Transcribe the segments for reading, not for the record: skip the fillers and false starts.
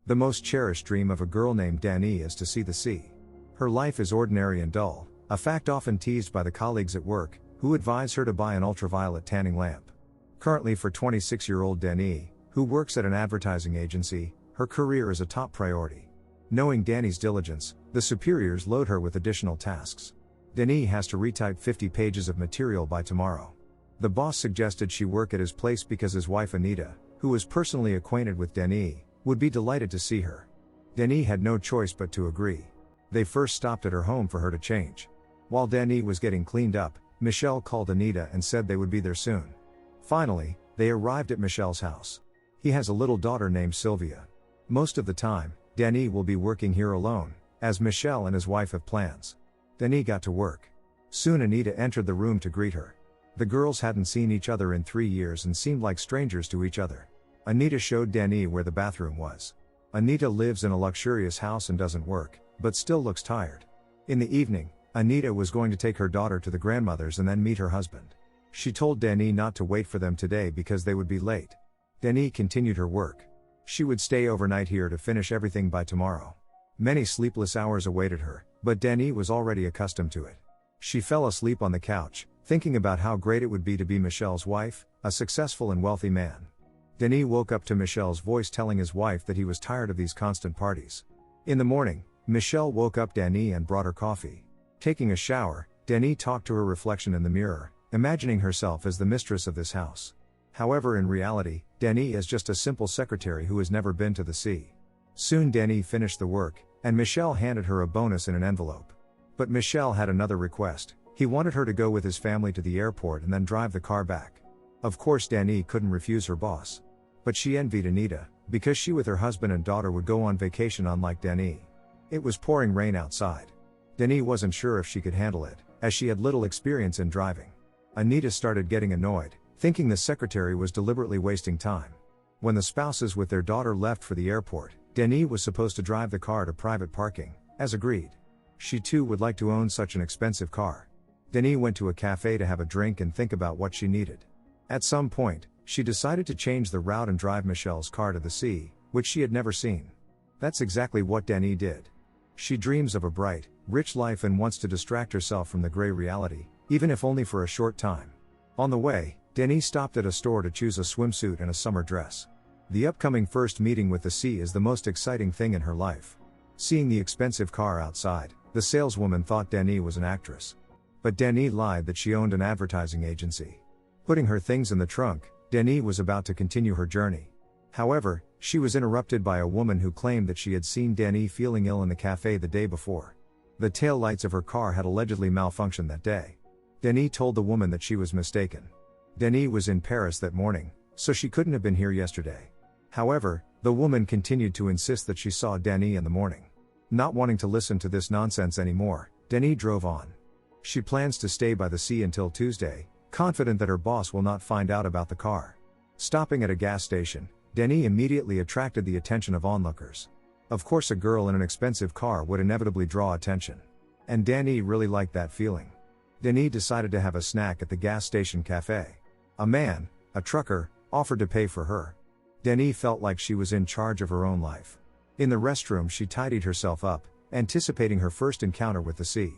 The most cherished dream of a girl named Dany is to see the sea. Her life is ordinary and dull, a fact often teased by the colleagues at work, who advise her to buy an ultraviolet tanning lamp. Currently for 26-year-old Dany, who works at an advertising agency, her career is a top priority. Knowing Dany's diligence, the superiors load her with additional tasks. Dany has to retype 50 pages of material by tomorrow. The boss suggested she work at his place because his wife Anita, who was personally acquainted with Dany, would be delighted to see her. Dany had no choice but to agree. They first stopped at her home for her to change. While Dany was getting cleaned up, Michelle called Anita and said they would be there soon. Finally, they arrived at Michelle's house. He has a little daughter named Sylvia. Most of the time, Dany will be working here alone, as Michelle and his wife have plans. Dany got to work. Soon Anita entered the room to greet her. The girls hadn't seen each other in 3 years and seemed like strangers to each other. Anita showed Dany where the bathroom was. Anita lives in a luxurious house and doesn't work, but still looks tired. In the evening, Anita was going to take her daughter to the grandmother's and then meet her husband. She told Dany not to wait for them today because they would be late. Dany continued her work. She would stay overnight here to finish everything by tomorrow. Many sleepless hours awaited her, but Dany was already accustomed to it. She fell asleep on the couch, thinking about how great it would be to be Michelle's wife, a successful and wealthy man. Dany woke up to Michelle's voice telling his wife that he was tired of these constant parties. In the morning, Michelle woke up Dany and brought her coffee. Taking a shower, Dany talked to her reflection in the mirror, imagining herself as the mistress of this house. However, in reality, Dany is just a simple secretary who has never been to the sea. Soon Dany finished the work, and Michelle handed her a bonus in an envelope. But Michelle had another request. He wanted her to go with his family to the airport and then drive the car back. Of course Dany couldn't refuse her boss. But she envied Anita, because she with her husband and daughter would go on vacation unlike Dany. It was pouring rain outside. Dany wasn't sure if she could handle it, as she had little experience in driving. Anita started getting annoyed, thinking the secretary was deliberately wasting time. When the spouses with their daughter left for the airport, Dany was supposed to drive the car to private parking, as agreed. She too would like to own such an expensive car. Dany went to a cafe to have a drink and think about what she needed. At some point, she decided to change the route and drive Michelle's car to the sea, which she had never seen. That's exactly what Dany did. She dreams of a bright, rich life and wants to distract herself from the gray reality, even if only for a short time. On the way, Dany stopped at a store to choose a swimsuit and a summer dress. The upcoming first meeting with the sea is the most exciting thing in her life. Seeing the expensive car outside, the saleswoman thought Dany was an actress. But Dany lied that she owned an advertising agency. Putting her things in the trunk, Dany was about to continue her journey. However, she was interrupted by a woman who claimed that she had seen Dany feeling ill in the cafe the day before. The tail lights of her car had allegedly malfunctioned that day. Dany told the woman that she was mistaken. Dany was in Paris that morning, so she couldn't have been here yesterday. However, the woman continued to insist that she saw Dany in the morning. Not wanting to listen to this nonsense anymore, Dany drove on. She plans to stay by the sea until Tuesday, confident that her boss will not find out about the car. Stopping at a gas station, Dany immediately attracted the attention of onlookers. Of course, a girl in an expensive car would inevitably draw attention. And Dany really liked that feeling. Dany decided to have a snack at the gas station cafe. A man, a trucker, offered to pay for her. Dany felt like she was in charge of her own life. In the restroom, she tidied herself up, anticipating her first encounter with the sea.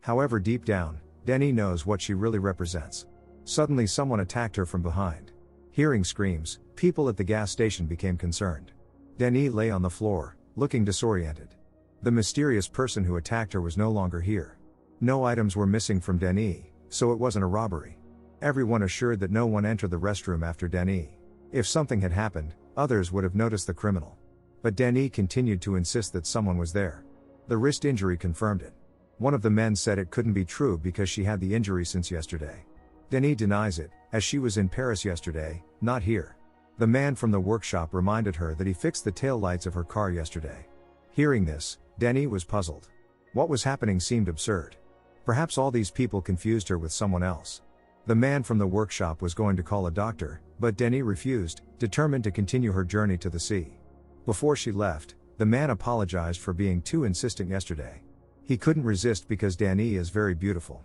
However, deep down, Dany knows what she really represents. Suddenly someone attacked her from behind. Hearing screams, people at the gas station became concerned. Dany lay on the floor, looking disoriented. The mysterious person who attacked her was no longer here. No items were missing from Dany, so it wasn't a robbery. Everyone assured that no one entered the restroom after Dany. If something had happened, others would have noticed the criminal. But Dany continued to insist that someone was there. The wrist injury confirmed it. One of the men said it couldn't be true because she had the injury since yesterday. Dany denies it, as she was in Paris yesterday, not here. The man from the workshop reminded her that he fixed the tail lights of her car yesterday. Hearing this, Dany was puzzled. What was happening seemed absurd. Perhaps all these people confused her with someone else. The man from the workshop was going to call a doctor, but Dany refused, determined to continue her journey to the sea. Before she left, the man apologized for being too insistent yesterday. He couldn't resist because Dany is very beautiful.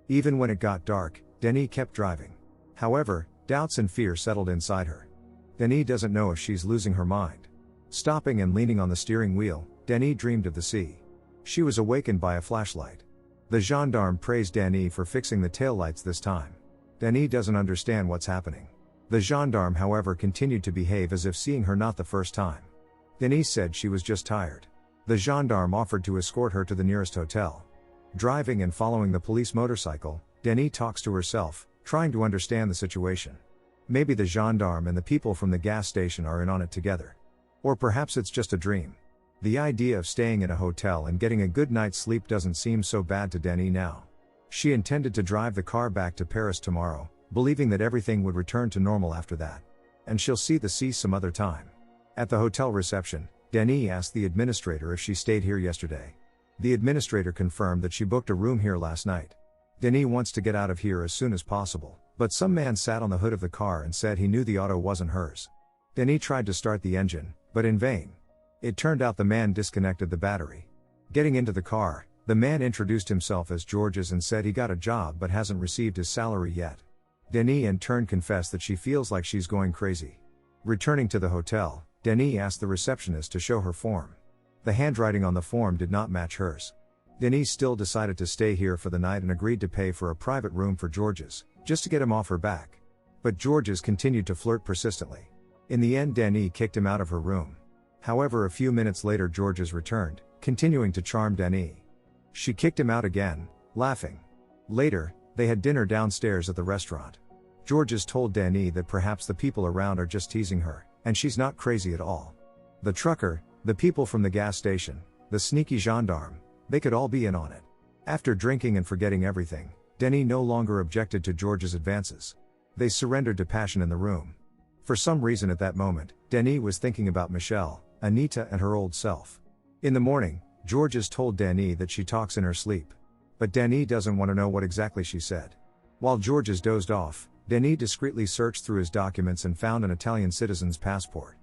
Even when it got dark, Dany kept driving. However, doubts and fear settled inside her. Dany doesn't know if she's losing her mind. Stopping and leaning on the steering wheel, Dany dreamed of the sea. She was awakened by a flashlight. The gendarme praised Dany for fixing the taillights this time. Dany doesn't understand what's happening. The gendarme, however, continued to behave as if seeing her not the first time. Dany said she was just tired. The gendarme offered to escort her to the nearest hotel. Driving and following the police motorcycle, Dany talks to herself, trying to understand the situation. Maybe the gendarme and the people from the gas station are in on it together. Or perhaps it's just a dream. The idea of staying in a hotel and getting a good night's sleep doesn't seem so bad to Dany now. She intended to drive the car back to Paris tomorrow, believing that everything would return to normal after that. And she'll see the sea some other time. At the hotel reception, Dany asked the administrator if she stayed here yesterday. The administrator confirmed that she booked a room here last night. Dany wants to get out of here as soon as possible, but some man sat on the hood of the car and said he knew the auto wasn't hers. Dany tried to start the engine, but in vain. It turned out the man disconnected the battery. Getting into the car, the man introduced himself as Georges and said he got a job but hasn't received his salary yet. Dany in turn confessed that she feels like she's going crazy. Returning to the hotel, Dany asked the receptionist to show her form. The handwriting on the form did not match hers. Dany still decided to stay here for the night and agreed to pay for a private room for Georges, just to get him off her back. But Georges continued to flirt persistently. In the end, Dany kicked him out of her room. However, a few minutes later Georges returned, continuing to charm Dany. She kicked him out again, laughing. Later, they had dinner downstairs at the restaurant. Georges told Dany that perhaps the people around are just teasing her, and she's not crazy at all. The trucker, the people from the gas station, the sneaky gendarme, they could all be in on it. After drinking and forgetting everything, Dany no longer objected to Georges' advances. They surrendered to passion in the room. For some reason at that moment, Dany was thinking about Michelle, Anita and her old self. In the morning, Georges told Dany that she talks in her sleep. But Dany doesn't want to know what exactly she said. While Georges dozed off, Dany discreetly searched through his documents and found an Italian citizen's passport.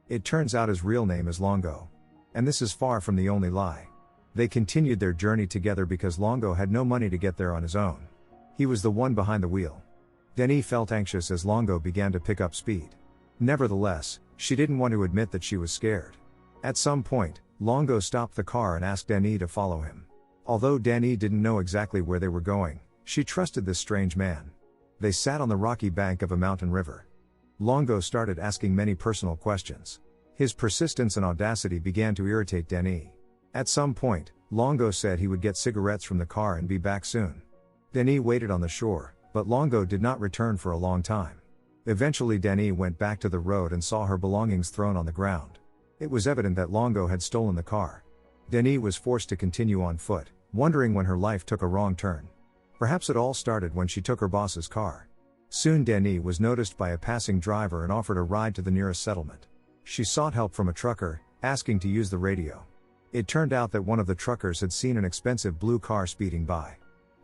It turns out his real name is Longo. And this is far from the only lie. They continued their journey together because Longo had no money to get there on his own. He was the one behind the wheel. Dany felt anxious as Longo began to pick up speed. Nevertheless, she didn't want to admit that she was scared. At some point, Longo stopped the car and asked Dany to follow him. Although Dany didn't know exactly where they were going, she trusted this strange man. They sat on the rocky bank of a mountain river. Longo started asking many personal questions. His persistence and audacity began to irritate Dany. At some point, Longo said he would get cigarettes from the car and be back soon. Dany waited on the shore, but Longo did not return for a long time. Eventually Dany went back to the road and saw her belongings thrown on the ground. It was evident that Longo had stolen the car. Dany was forced to continue on foot, wondering when her life took a wrong turn. Perhaps it all started when she took her boss's car. Soon Dany was noticed by a passing driver and offered a ride to the nearest settlement. She sought help from a trucker, asking to use the radio. It turned out that one of the truckers had seen an expensive blue car speeding by.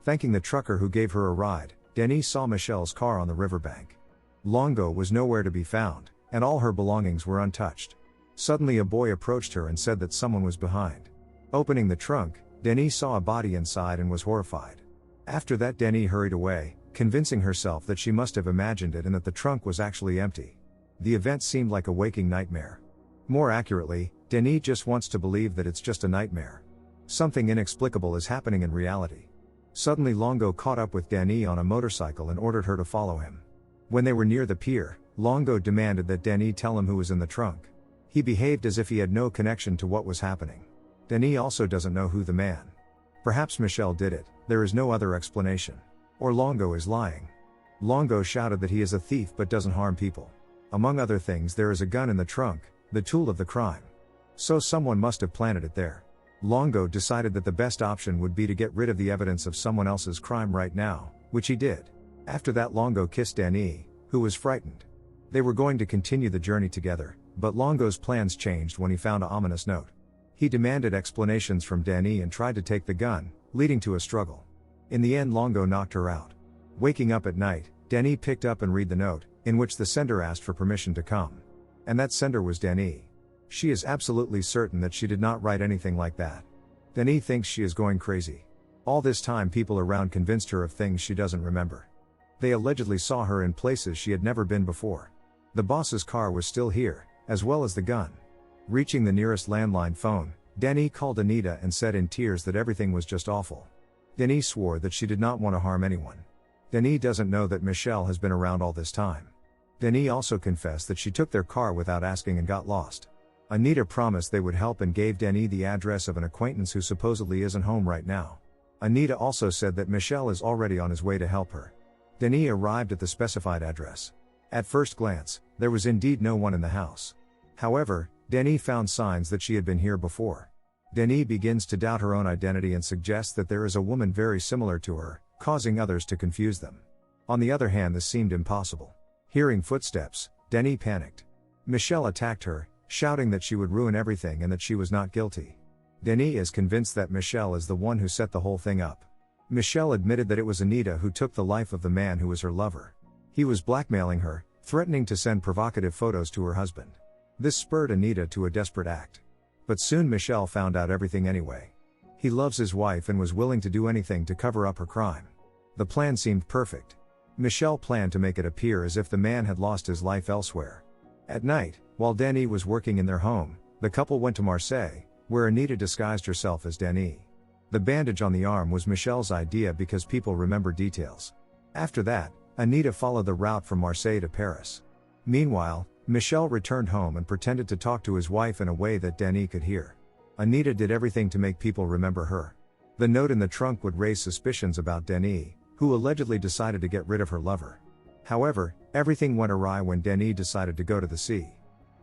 Thanking the trucker who gave her a ride, Dany saw Michelle's car on the riverbank. Longo was nowhere to be found, and all her belongings were untouched. Suddenly a boy approached her and said that someone was behind. Opening the trunk, Dany saw a body inside and was horrified. After that Dany hurried away, convincing herself that she must have imagined it and that the trunk was actually empty. The event seemed like a waking nightmare. More accurately, Dany just wants to believe that it's just a nightmare. Something inexplicable is happening in reality. Suddenly Longo caught up with Dany on a motorcycle and ordered her to follow him. When they were near the pier, Longo demanded that Dany tell him who was in the trunk. He behaved as if he had no connection to what was happening. Dany also doesn't know who the man. Perhaps Michelle did it, there is no other explanation. Or Longo is lying. Longo shouted that he is a thief but doesn't harm people. Among other things, there is a gun in the trunk, the tool of the crime. So someone must have planted it there. Longo decided that the best option would be to get rid of the evidence of someone else's crime right now, which he did. After that Longo kissed Dany, who was frightened. They were going to continue the journey together, but Longo's plans changed when he found an ominous note. He demanded explanations from Dany and tried to take the gun, leading to a struggle. In the end Longo knocked her out. Waking up at night, Dany picked up and read the note, in which the sender asked for permission to come. And that sender was Dany. She is absolutely certain that she did not write anything like that. Dany thinks she is going crazy. All this time people around convinced her of things she doesn't remember. They allegedly saw her in places she had never been before. The boss's car was still here, as well as the gun. Reaching the nearest landline phone, Dany called Anita and said in tears that everything was just awful. Dany swore that she did not want to harm anyone. Dany doesn't know that Michelle has been around all this time. Dany also confessed that she took their car without asking and got lost. Anita promised they would help and gave Dany the address of an acquaintance who supposedly isn't home right now. Anita also said that Michelle is already on his way to help her. Dany arrived at the specified address. At first glance, there was indeed no one in the house. However, Dany found signs that she had been here before. Dany begins to doubt her own identity and suggests that there is a woman very similar to her, causing others to confuse them. On the other hand, this seemed impossible. Hearing footsteps, Dany panicked. Michelle attacked her, shouting that she would ruin everything and that she was not guilty. Dany is convinced that Michelle is the one who set the whole thing up. Michelle admitted that it was Anita who took the life of the man who was her lover. He was blackmailing her, threatening to send provocative photos to her husband. This spurred Anita to a desperate act. But soon Michelle found out everything anyway. He loves his wife and was willing to do anything to cover up her crime. The plan seemed perfect. Michelle planned to make it appear as if the man had lost his life elsewhere. At night, while Dany was working in their home, the couple went to Marseille, where Anita disguised herself as Dany. The bandage on the arm was Michelle's idea because people remember details. After that, Anita followed the route from Marseille to Paris. Meanwhile, Michelle returned home and pretended to talk to his wife in a way that Dany could hear. Anita did everything to make people remember her. The note in the trunk would raise suspicions about Dany, who allegedly decided to get rid of her lover. However, everything went awry when Dany decided to go to the sea.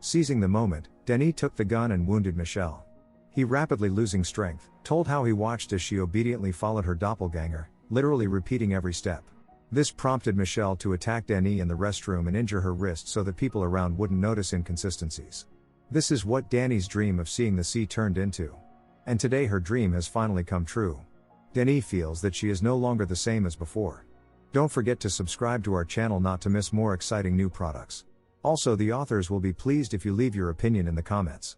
Seizing the moment, Dany took the gun and wounded Michelle. He, rapidly losing strength, told how he watched as she obediently followed her doppelganger, literally repeating every step. This prompted Michelle to attack Dany in the restroom and injure her wrist so that people around wouldn't notice inconsistencies. This is what Dany's dream of seeing the sea turned into. And today her dream has finally come true. Dany feels that she is no longer the same as before. Don't forget to subscribe to our channel not to miss more exciting new products. Also, the authors will be pleased if you leave your opinion in the comments.